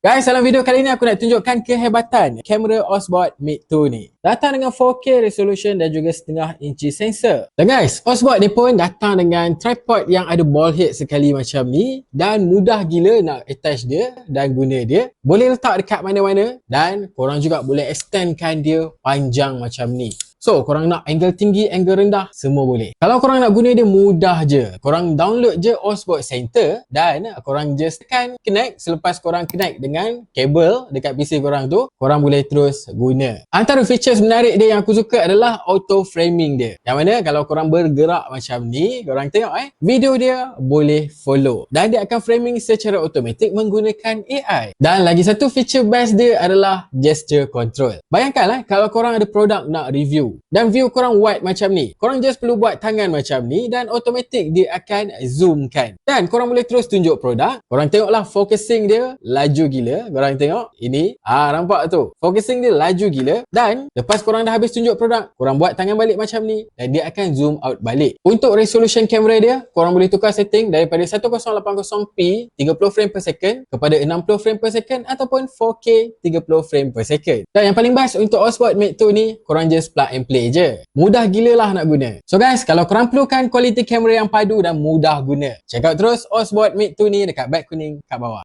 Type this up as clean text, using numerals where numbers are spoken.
Guys, dalam video kali ni aku nak tunjukkan kehebatan kamera Osbot Mate 2 ni. Datang dengan 4K resolution dan juga 1.5 inci sensor. Dan guys, Osbot ni pun datang dengan tripod yang ada ball head sekali macam ni dan mudah gila nak attach dia dan guna dia. Boleh letak dekat mana-mana dan korang juga boleh extendkan dia panjang macam ni. So, korang nak angle tinggi, angle rendah, semua boleh. Kalau korang nak guna dia, mudah je. Korang download je Osbot Center dan korang just tekan connect. Selepas korang connect dengan kabel dekat PC korang tu, korang boleh terus guna. Antara features menarik dia yang aku suka adalah auto framing dia. Yang mana kalau korang bergerak macam ni, korang tengok video dia boleh follow. Dan dia akan framing secara automatik menggunakan AI. Dan lagi satu feature best dia adalah gesture control. Bayangkan kalau korang ada produk nak review dan view korang wide macam ni, korang just perlu buat tangan macam ni dan automatik dia akan zoomkan dan korang boleh terus tunjuk produk. Korang tengoklah focusing dia laju gila. Korang tengok ini, nampak tu focusing dia laju gila. Dan lepas korang dah habis tunjuk produk, korang buat tangan balik macam ni dan dia akan zoom out balik. Untuk resolution kamera dia, korang boleh tukar setting daripada 1080p 30 frame per second kepada 60 frame per second ataupun 4K 30 frame per second. Dan yang paling best untuk Osbot Mate 2 ni, korang just plug and play je. Mudah gila lah nak guna. So guys, kalau korang perlukan kualiti kamera yang padu dan mudah guna, check out terus Osbot Mate 2 ni dekat beg kuning kat bawah.